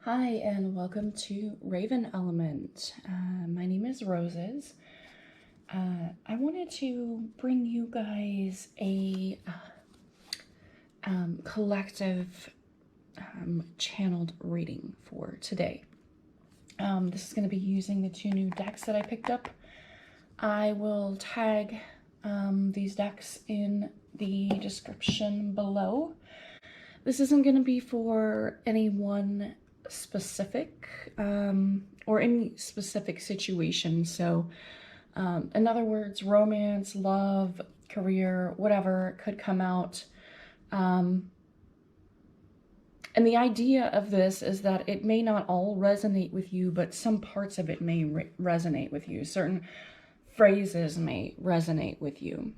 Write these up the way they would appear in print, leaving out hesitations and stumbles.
Hi, and welcome to Raven Element. My name is Roses. I wanted to bring you guys a collective channeled reading for today. This is going to be using the two new decks that I picked up. I will tag these decks in the description below. This isn't going to be for any one specific or any specific situation. So in other words, romance, love, career, whatever could come out. And the idea of this is that it may not all resonate with you, but some parts of it may resonate with you. Certain phrases may resonate with you.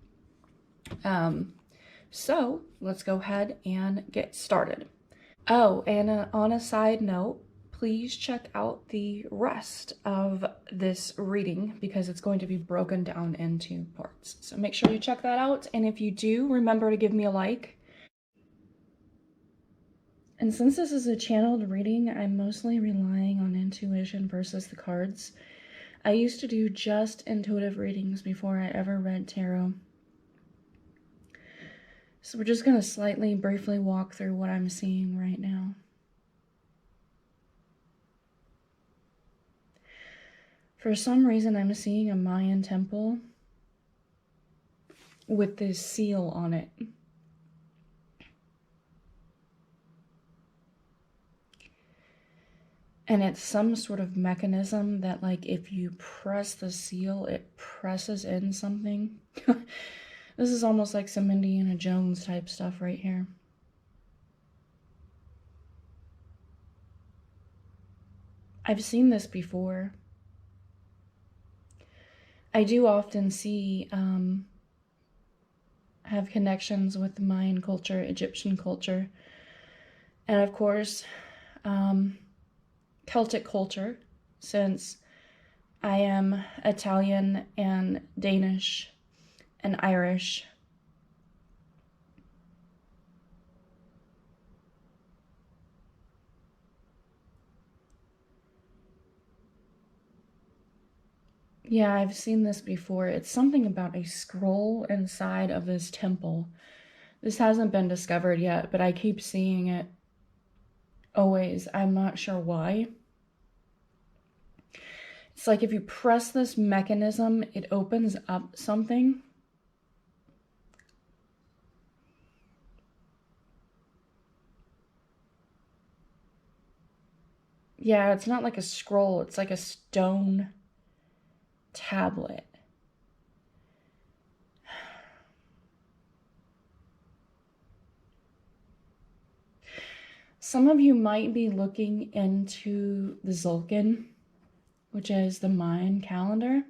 So let's go ahead and get started. Oh, and on a side note, please check out the rest of this reading because it's going to be broken down into parts. So make sure you check that out. And if you do, remember to give me a like. And since this is a channeled reading, I'm mostly relying on intuition versus the cards. I used to do just intuitive readings before I ever read tarot. So we're just going to briefly walk through what I'm seeing right now. For some reason, I'm seeing a Mayan temple with this seal on it. And it's some sort of mechanism that, like, if you press the seal, it presses in something. This is almost like some Indiana Jones type stuff right here. I've seen this before. I do often see, have connections with the Mayan culture, Egyptian culture, and of course, Celtic culture, since I am Italian and Danish and Irish. Yeah, I've seen this before. It's something about a scroll inside of this temple. This hasn't been discovered yet, but I keep seeing it always. I'm not sure why. It's like if you press this mechanism, it opens up something. Yeah, it's not like a scroll. It's like a stone tablet. Some of you might be looking into the Tzolk'in, which is the Mayan calendar.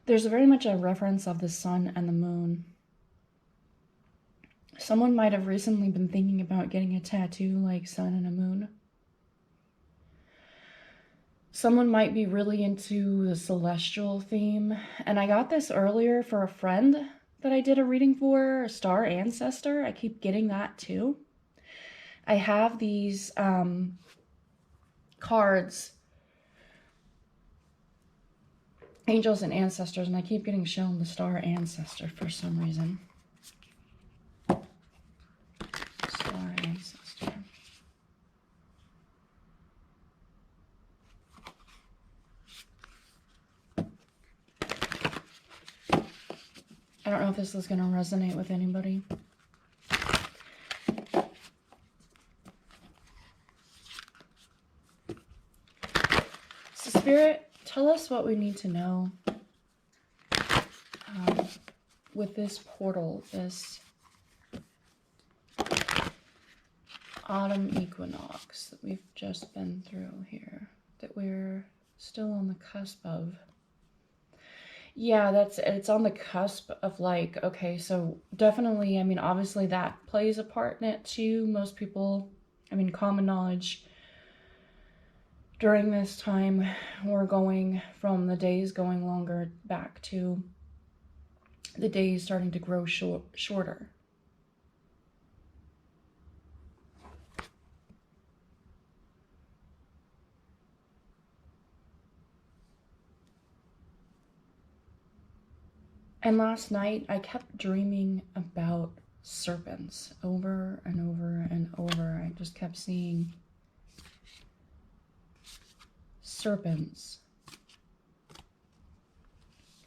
There's very much a reference of the sun and the moon. Someone might have recently been thinking about getting a tattoo like sun and a moon. Someone might be really into the celestial theme. And I got this earlier for a friend that I did a reading for, a star ancestor. I keep getting that too. I have these cards, angels and ancestors, and I keep getting shown the star ancestor for some reason. Star ancestor. I don't know if this is going to resonate with anybody. So Spirit, tell us what we need to know with this portal, this autumn equinox that we've just been through here, that we're still on the cusp of. Yeah, it's on the cusp of, like, okay, so definitely, I mean, obviously that plays a part in it too. Most people, I mean, common knowledge, During this time, we're going from the days going longer back to the days starting to grow shorter. And last night, I kept dreaming about serpents over and over and over. I just kept seeing serpents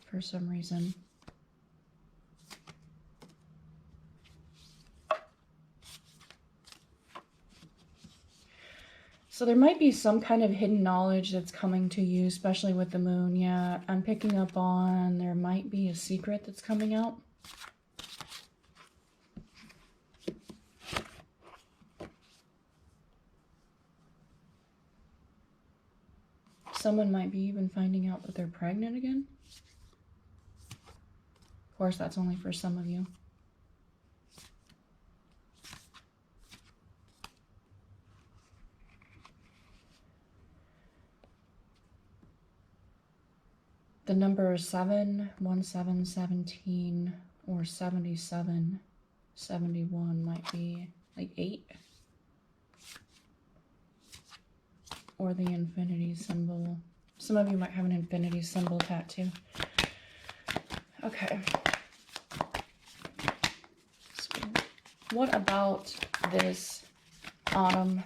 for some reason. So there might be some kind of hidden knowledge that's coming to you, especially with the moon. Yeah, I'm picking up on there might be a secret that's coming out. Someone might be even finding out that they're pregnant again. Of course, that's only for some of you. The number 7, 17, 17, or 77, 71 might be like 8. Or the infinity symbol. Some of you might have an infinity symbol tattoo. Okay. So what about this autumn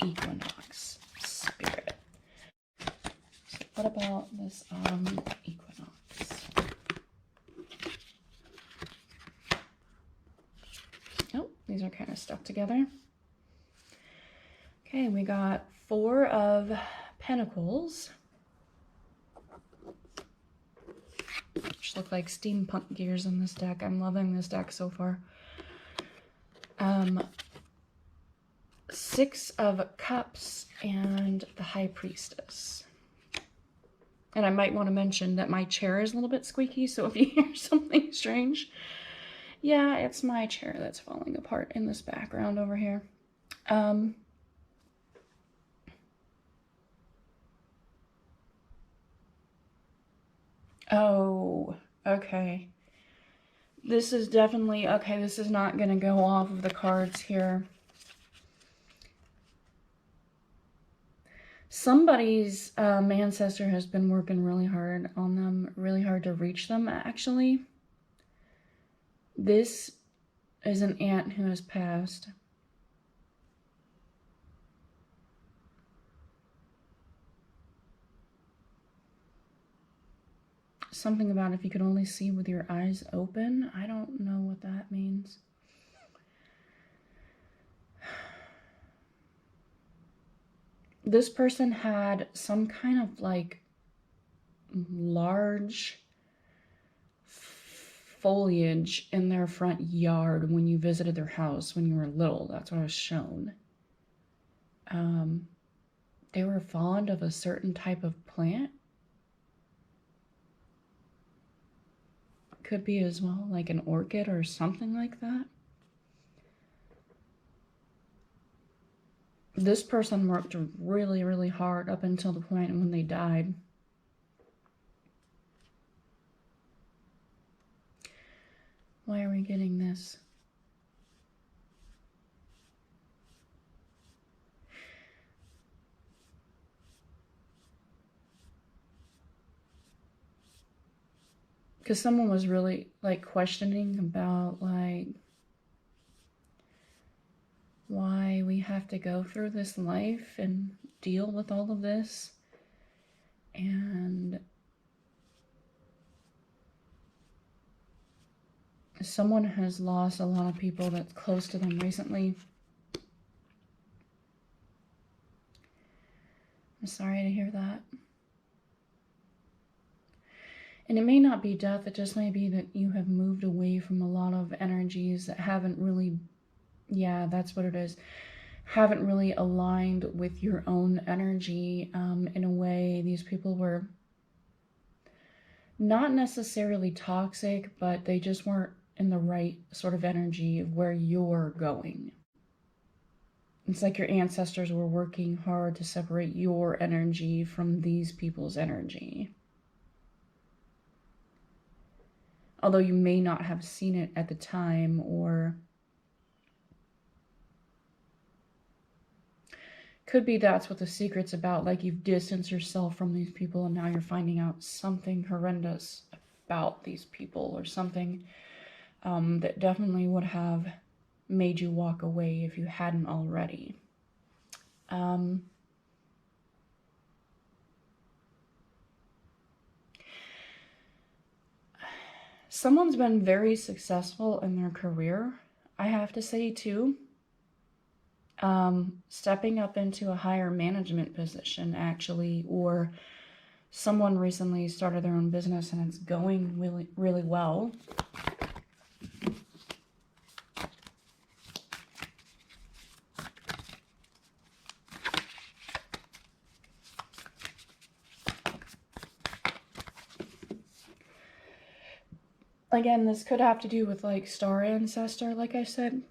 equinox spirit? So what about this autumn equinox? Oh, these are kind of stuck together. Okay, we got 4 of Pentacles, which look like steampunk gears in this deck. I'm loving this deck so far. 6 of Cups and the High Priestess. And I might want to mention that my chair is a little bit squeaky, so if you hear something strange, yeah, it's my chair that's falling apart in this background over here. Oh, okay. This is definitely, okay, this is not going to go off of the cards here. Somebody's ancestor has been working really hard on them, really hard to reach them, actually. This is an aunt who has passed. Something about if you could only see with your eyes open. I don't know what that means. This person had some kind of like large foliage in their front yard when you visited their house when you were little. That's what I was shown. They were fond of a certain type of plant. Could be as well like an orchid or something like that. This person worked really, really hard up until the point when they died. Why are we getting this? Because someone was really like questioning about like why we have to go through this life and deal with all of this. And someone has lost a lot of people that's close to them recently. I'm sorry to hear that. And it may not be death, it just may be that you have moved away from a lot of energies that haven't really, yeah, that's what it is, haven't really aligned with your own energy in a way. These people were not necessarily toxic, but they just weren't in the right sort of energy of where you're going. It's like your ancestors were working hard to separate your energy from these people's energy. Although you may not have seen it at the time, or could be that's what the secret's about. Like you've distanced yourself from these people and now you're finding out something horrendous about these people, or something that definitely would have made you walk away if you hadn't already. Someone's been very successful in their career, I have to say too. Stepping up into a higher management position, actually, or someone recently started their own business and it's going really, really well. Again, this could have to do with like star ancestor, like I said.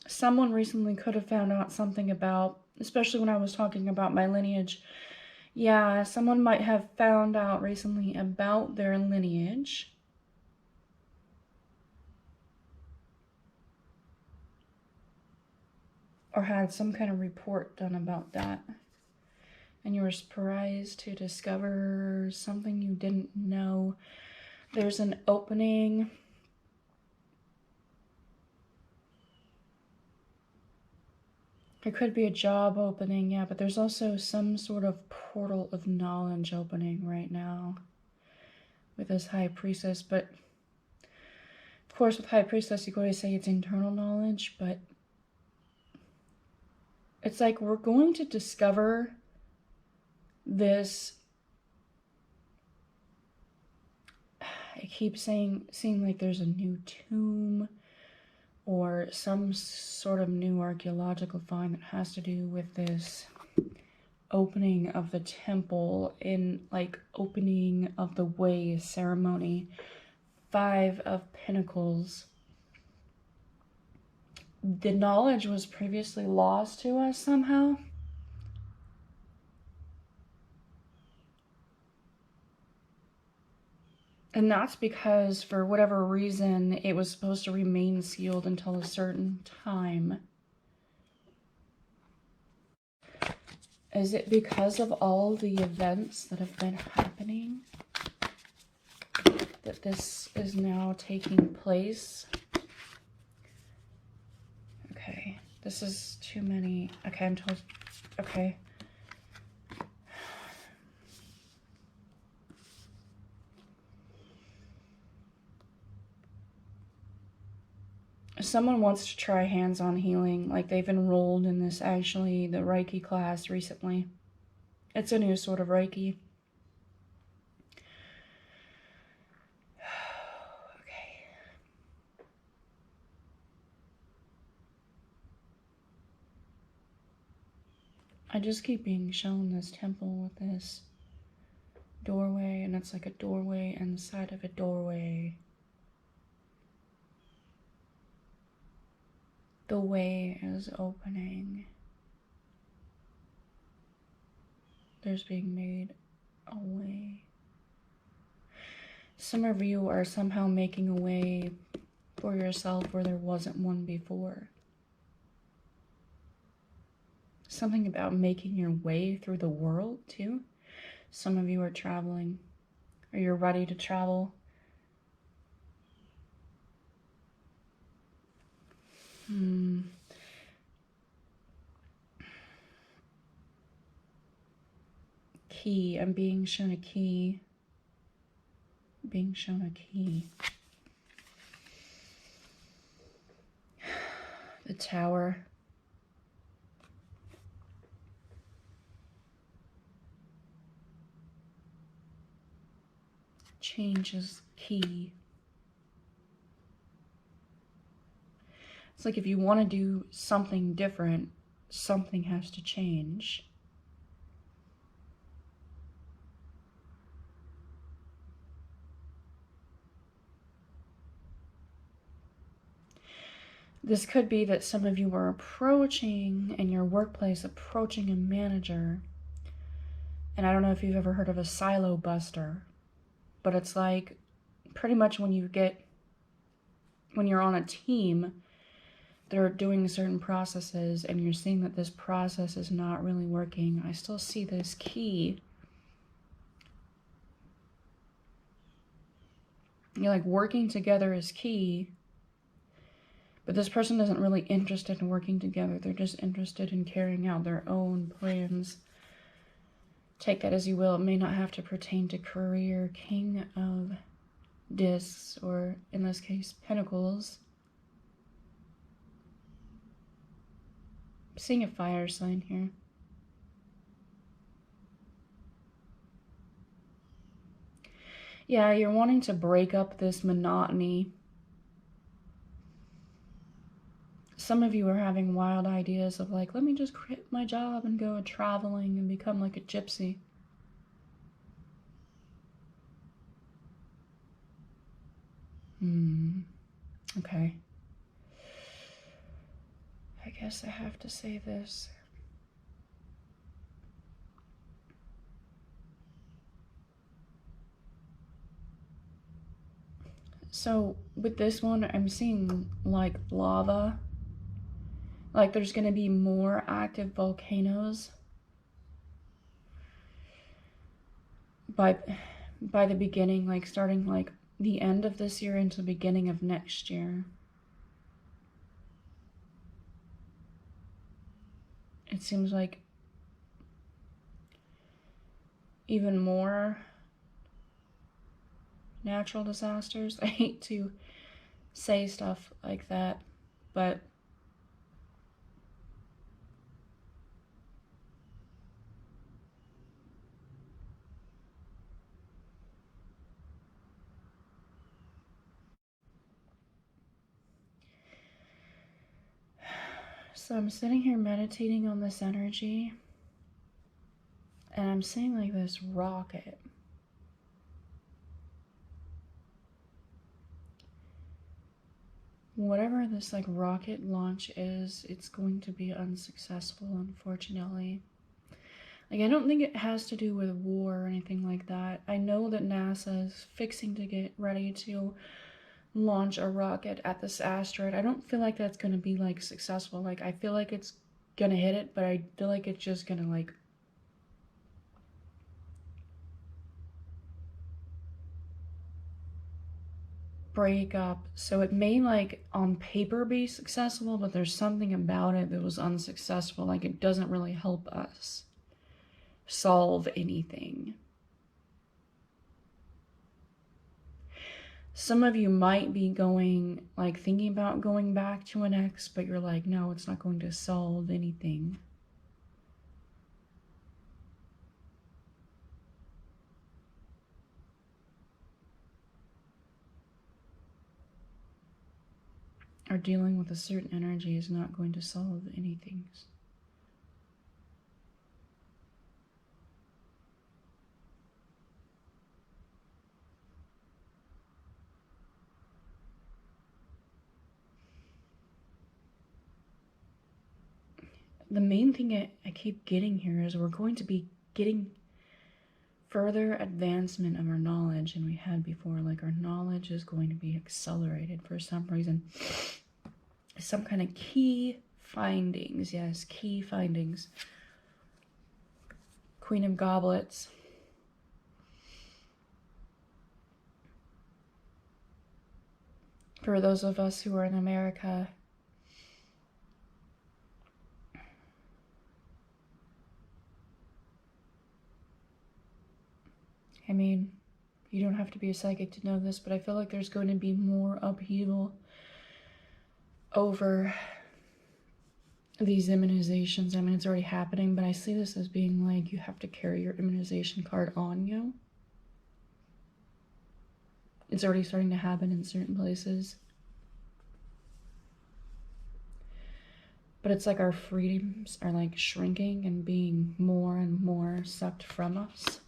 Someone recently could have found out something about, especially when I was talking about my lineage. Yeah, someone might have found out recently about their lineage. Or had some kind of report done about that. And you were surprised to discover something you didn't know. There's an opening. It could be a job opening, yeah, but there's also some sort of portal of knowledge opening right now with this High Priestess. But of course, with High Priestess, you could always say it's internal knowledge, but it's like we're going to discover this. I keep seeing like there's a new tomb or some sort of new archaeological find that has to do with this opening of the temple, in like opening of the way ceremony. 5 of Pentacles. The knowledge was previously lost to us somehow. And that's because, for whatever reason, it was supposed to remain sealed until a certain time. Is it because of all the events that have been happening that this is now taking place? Okay, this is too many. Okay, I'm told. Okay. Someone wants to try hands-on healing, like they've enrolled in this, actually, the Reiki class recently. It's a new sort of Reiki. Okay. I just keep being shown this temple with this doorway, and it's like a doorway inside of a doorway. The way is opening. There's being made a way. Some of you are somehow making a way for yourself where there wasn't one before. Something about making your way through the world, too. Some of you are traveling, or you're ready to travel. Key. I'm being shown a key. Being shown a key. The Tower. Changes key. It's like if you want to do something different, something has to change. This could be that some of you are approaching in your workplace, approaching a manager. And I don't know if you've ever heard of a silo buster, but it's like pretty much when you're on a team, they're doing certain processes and you're seeing that this process is not really working. I still see this key. You're like working together is key, but this person isn't really interested in working together. They're just interested in carrying out their own plans. Take that as you will. It may not have to pertain to career. King of Discs, or in this case, Pentacles. I'm seeing a fire sign here. Yeah, you're wanting to break up this monotony. Some of you are having wild ideas of like, let me just quit my job and go traveling and become like a gypsy. Okay. I guess I have to say this. So with this one, I'm seeing like lava. Like there's going to be more active volcanoes by the beginning, like starting like the end of this year into the beginning of next year. It seems like even more natural disasters. I hate to say stuff like that, but so I'm sitting here meditating on this energy, and I'm seeing like this rocket. Whatever this like rocket launch is, it's going to be unsuccessful, unfortunately. Like, I don't think it has to do with war or anything like that. I know that NASA is fixing to get ready to launch a rocket at this asteroid. I don't feel like that's going to be like successful. Like, I feel like it's going to hit it, but I feel like it's just going to like break up. So it may like on paper be successful, but there's something about it that was unsuccessful. Like, it doesn't really help us solve anything. Some of you might be going, like, thinking about going back to an ex, but you're like, no, it's not going to solve anything. Or dealing with a certain energy is not going to solve anything. The main thing I keep getting here is we're going to be getting further advancement of our knowledge than we had before. Like, our knowledge is going to be accelerated for some reason. Some kind of key findings. Yes, key findings. Queen of Goblets. For those of us who are in America, I mean, you don't have to be a psychic to know this, but I feel like there's going to be more upheaval over these immunizations. I mean, it's already happening, but I see this as being like you have to carry your immunization card on you. It's already starting to happen in certain places. But it's like our freedoms are like shrinking and being more and more sucked from us.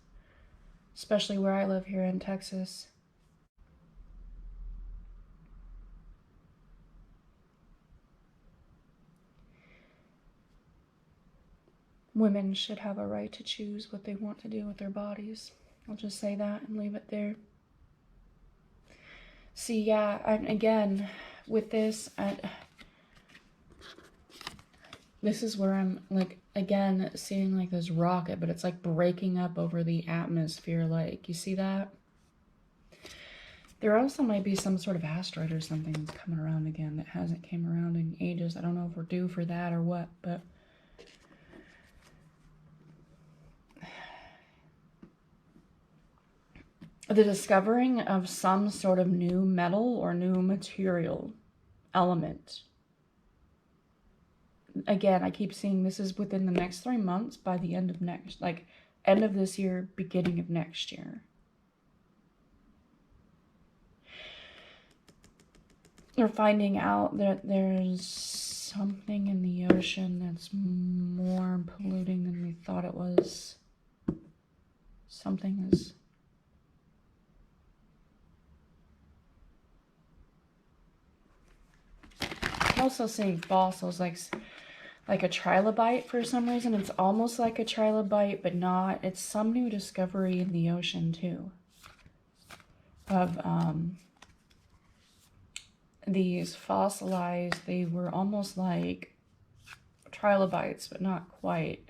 Especially where I live here in Texas. women should have a right to choose what they want to do with their bodies. I'll just say that and leave it there. See, yeah, again, with this, this is where I'm, like, again, seeing, like, this rocket, but it's, like, breaking up over the atmosphere, like, you see that? There also might be some sort of asteroid or something that's coming around again that hasn't came around in ages. I don't know if we're due for that or what, but the discovering of some sort of new metal or new material element. Again, I keep seeing this is within the next 3 months, by the end of next, like, end of this year, beginning of next year. We're finding out that there's something in the ocean that's more polluting than we thought it was. Something is... I'm also seeing fossils, like a trilobite for some reason. It's almost like a trilobite, but not. It's some new discovery in the ocean, too. Of, these fossilized, they were almost like trilobites, but not quite.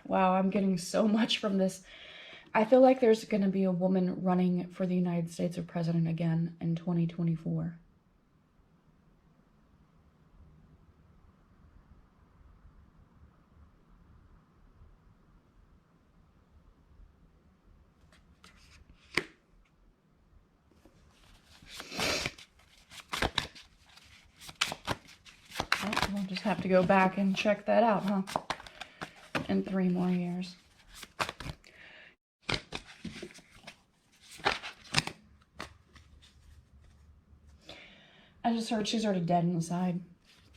Wow, I'm getting so much from this. I feel like there's going to be a woman running for the United States of President again in 2024. We'll just have to go back and check that out, huh? In 3 more years. I just heard she's already dead inside.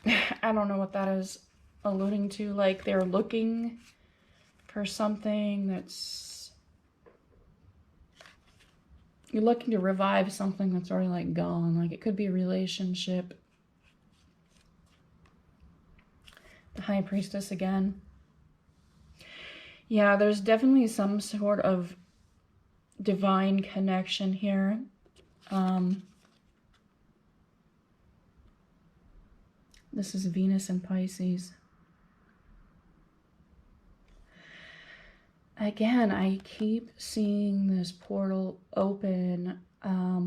I don't know what that is alluding to. Like, they're looking for something that's... You're looking to revive something that's already, like, gone. Like, it could be a relationship. The High Priestess again. Yeah, there's definitely some sort of divine connection here. This is Venus and Pisces. Again, I keep seeing this portal open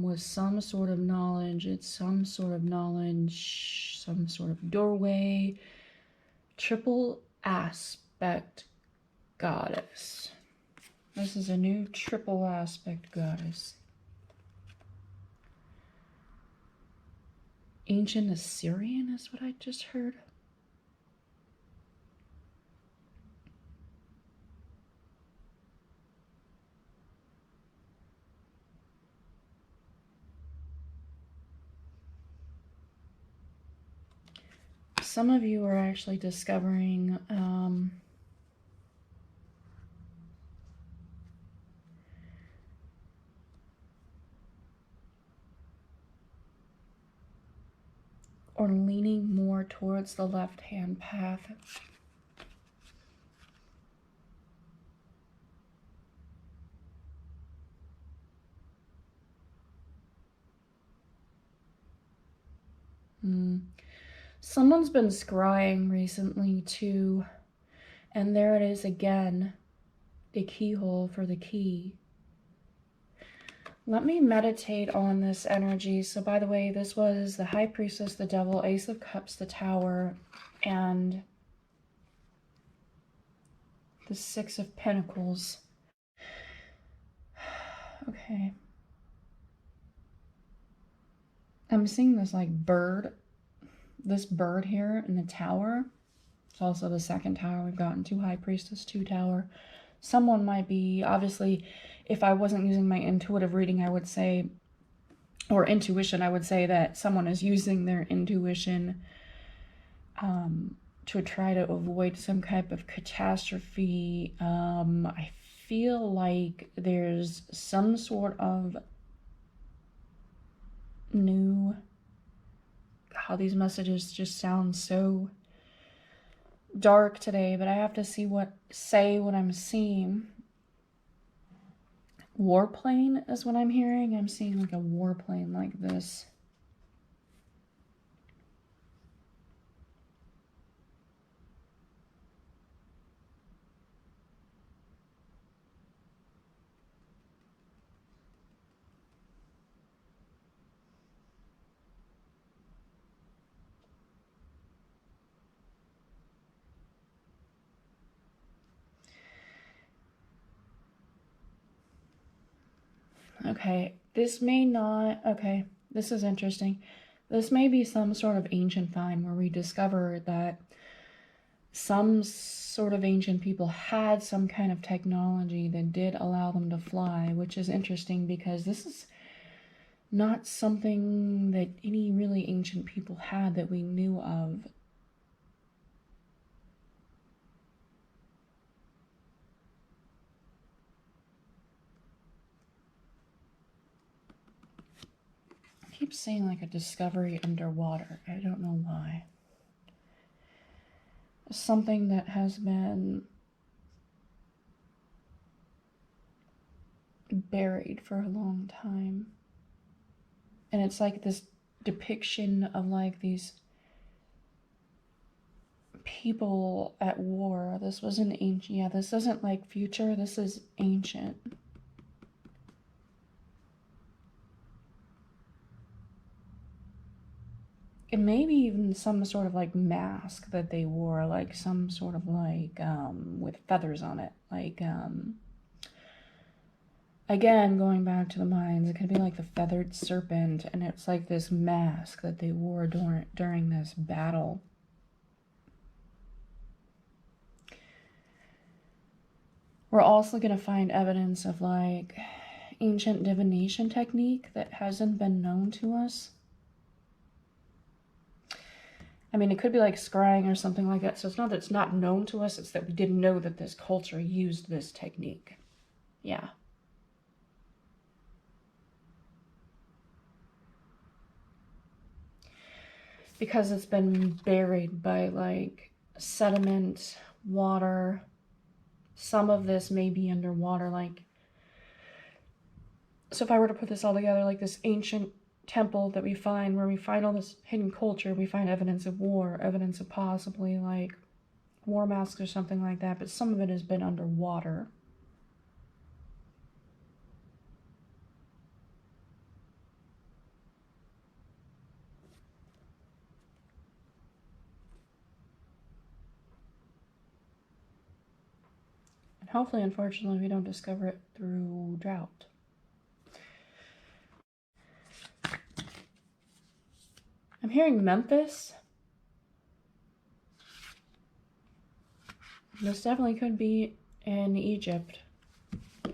with some sort of knowledge. It's some sort of knowledge, some sort of doorway. Triple aspect goddess. This is a new triple aspect goddess. Ancient Assyrian is what I just heard. Some of you are actually discovering or leaning more towards the left-hand path. Someone's been scrying recently too, and there it is again, the keyhole for the key. Let me meditate on this energy. So by the way, this was the High Priestess, the Devil, Ace of Cups, the Tower, and the Six of Pentacles. Okay. I'm seeing this like bird. This bird here in the tower. It's also the second tower. We've gotten 2 High Priestess, 2 Tower. Someone might be, obviously, if I wasn't using my intuitive reading, I would say, or intuition, I would say that someone is using their intuition to try to avoid some type of catastrophe. I feel like there's some sort of new. God, these messages just sound so dark today, but I have to say what I'm seeing. Warplane is what I'm hearing. I'm seeing like a warplane like this. Okay, this may not, okay, this is interesting. This may be some sort of ancient find where we discover that some sort of ancient people had some kind of technology that did allow them to fly, which is interesting because this is not something that any really ancient people had that we knew of. I keep saying like a discovery underwater. I don't know why. Something that has been buried for a long time. And it's like this depiction of like these people at war. This wasn't ancient. Yeah, this isn't like future. This is ancient. And maybe even some sort of like mask that they wore, like some sort of like with feathers on it, like again, going back to the mines, it could be like the feathered serpent, and it's like this mask that they wore during this battle. We're also going to find evidence of like ancient divination technique that hasn't been known to us. I mean, it could be like scrying or something like that. So it's not that it's not known to us, it's that we didn't know that this culture used this technique. Yeah. Because it's been buried by like sediment, water. Some of this may be underwater, like, so if I were to put this all together, like this ancient temple that we find, where we find all this hidden culture, we find evidence of war, evidence of possibly like war masks or something like that, but some of it has been underwater. And hopefully, unfortunately, we don't discover it through drought. I'm hearing Memphis. This definitely could be in Egypt. I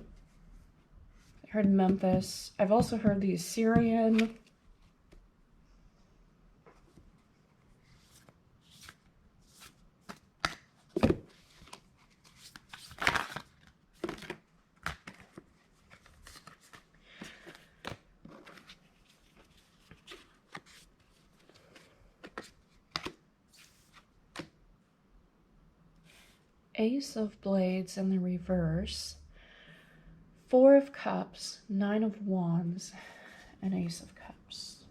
heard Memphis. I've also heard the Assyrian. Ace of Blades in the reverse, Four of Cups, Nine of Wands, and Ace of Cups.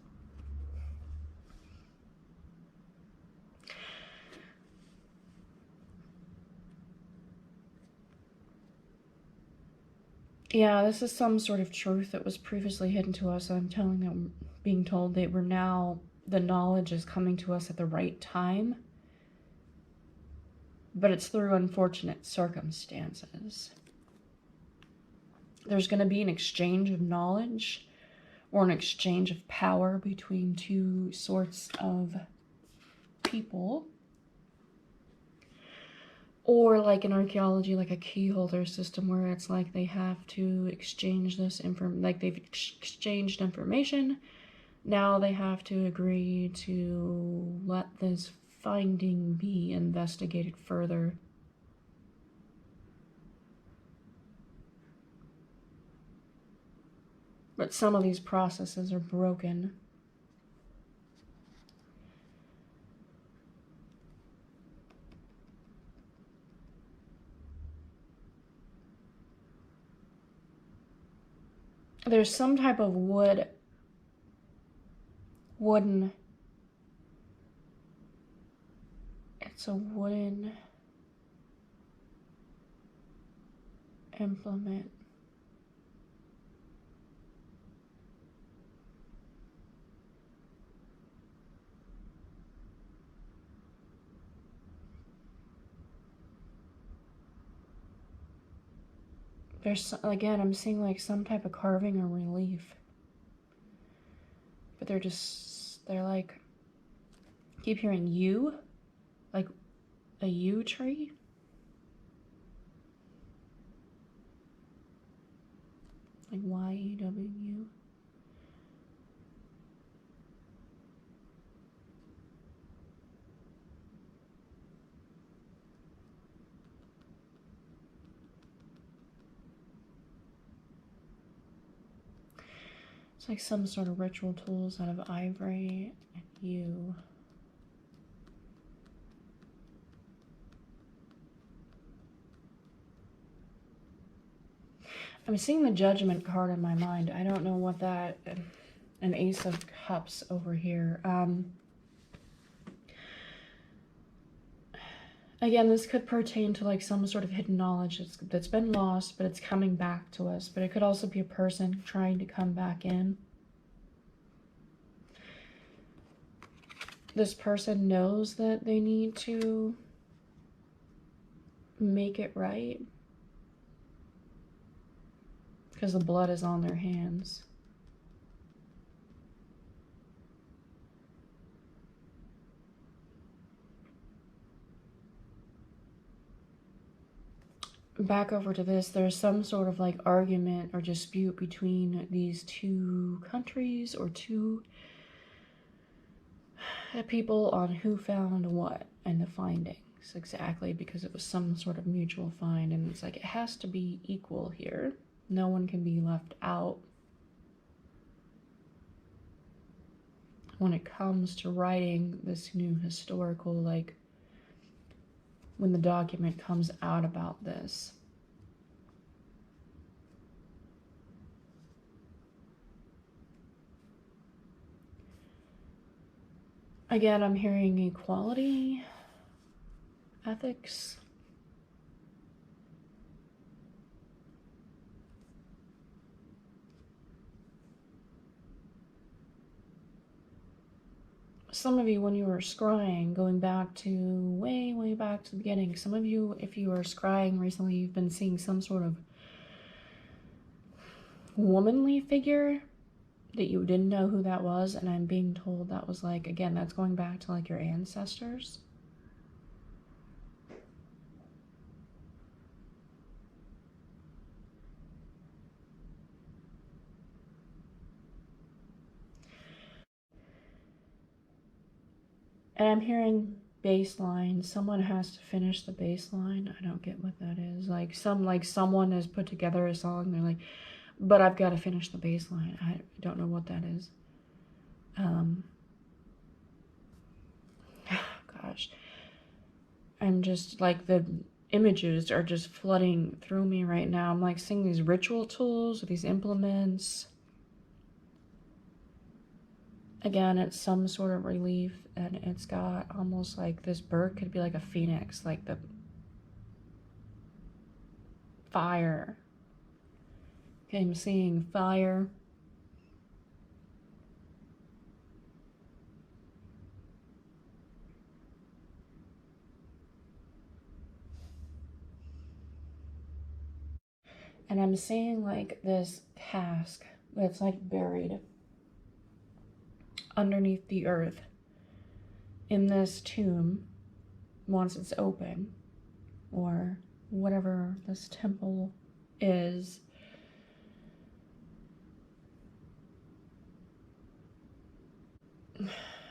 Yeah, this is some sort of truth that was previously hidden to us. I'm being told that we're now, the knowledge is coming to us at the right time, but it's through unfortunate circumstances. There's going to be an exchange of knowledge or an exchange of power between two sorts of people. Or like in archaeology, like a key holder system where it's like they have to exchange this like they've exchanged information. Now they have to agree to let this finding be investigated further. But some of these processes are broken. There's some type of wooden, it's a wooden implement. There's, again, I'm seeing like some type of carving or relief. But they're like, keep hearing yew, like a yew tree. Like Y-E-W-U. It's like some sort of ritual tools out of ivory and yew. I'm seeing the Judgment card in my mind. I don't know what that... An Ace of Cups over here. Again, this could pertain to like some sort of hidden knowledge that's been lost, but it's coming back to us. But it could also be a person trying to come back in. This person knows that they need to make it right because the blood is on their hands. Back over to this, there's some sort of like argument or dispute between these two countries or two people on who found what and the findings exactly, because it was some sort of mutual find, and it's like it has to be equal here. No one can be left out when it comes to writing this new historical, like when the document comes out about this. Again, I'm hearing equality, ethics. Some of you, when you were scrying, going back to way back to the beginning, some of you, if you were scrying recently, you've been seeing some sort of womanly figure that you didn't know who that was, and I'm being told that was like, again, that's going back to like your ancestors. And I'm hearing baseline. Someone has to finish the baseline. I don't get what that is. Like someone has put together a song. They're like, but I've got to finish the baseline. I don't know what that is. Gosh. I'm just like, the images are just flooding through me right now. I'm like seeing these ritual tools, these implements. Again, it's some sort of relief, and it's got almost like this bird could be like a phoenix, like the fire. Okay, I'm seeing fire. And I'm seeing like this cask that's like buried underneath the earth in this tomb once it's open, or whatever this temple is.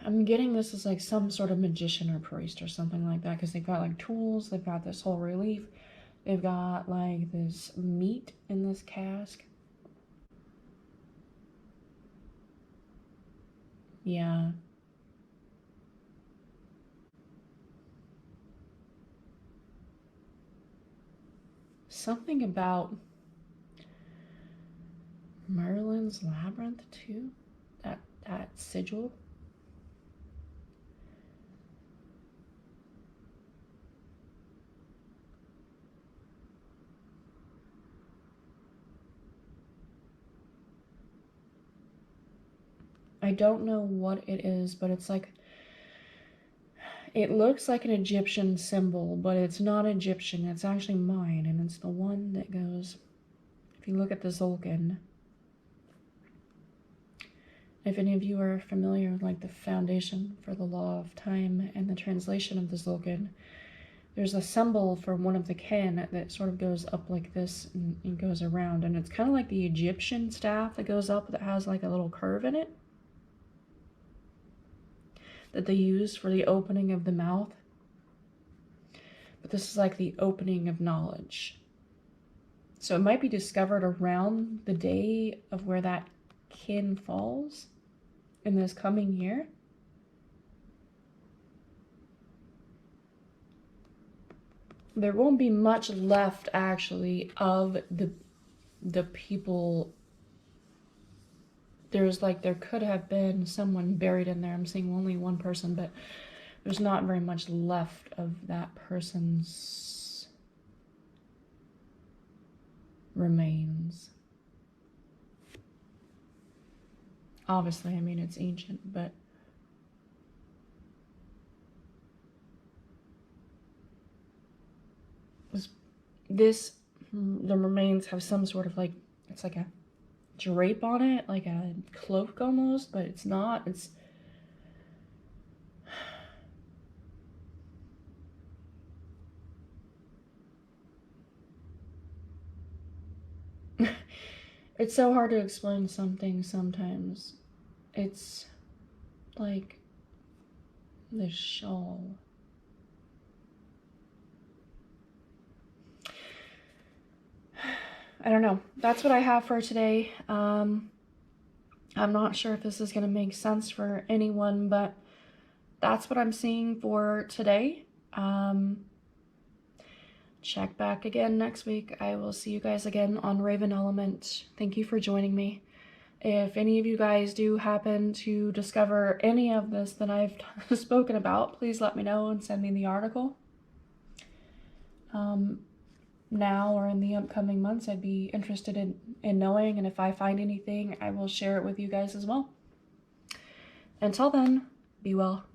I'm getting this as like some sort of magician or priest or something like that, because they've got like tools, they've got this whole relief, they've got like this meat in this cask. Yeah. Something about Merlin's Labyrinth too? That sigil? I don't know what it is, but it's like, it looks like an Egyptian symbol, but it's not Egyptian. It's actually mine, and it's the one that goes, if you look at the Zolkin. If any of you are familiar with like the foundation for the law of time and the translation of the Zolkin, there's a symbol for one of the kin that sort of goes up like this and goes around, and it's kind of like the Egyptian staff that goes up that has like a little curve in it that they use for the opening of the mouth. But this is like the opening of knowledge. So it might be discovered around the day of where that kin falls in this coming year. There won't be much left actually of the people. There could have been someone buried in there. I'm seeing only one person, but there's not very much left of that person's remains. Obviously, I mean, it's ancient, but the remains have some sort of like, it's like a drape on it, like a cloak almost, but it's not. It's it's so hard to explain something sometimes. It's like the shawl. I don't know. That's what I have for today. I'm not sure if this is going to make sense for anyone, but that's what I'm seeing for today. Check back again next week. I will see you guys again on Raven Element. Thank you for joining me. If any of you guys do happen to discover any of this that I've spoken about, please let me know and send me the article. Now or in the upcoming months, I'd be interested in knowing, and if I find anything, I will share it with you guys as well. Until then, be well.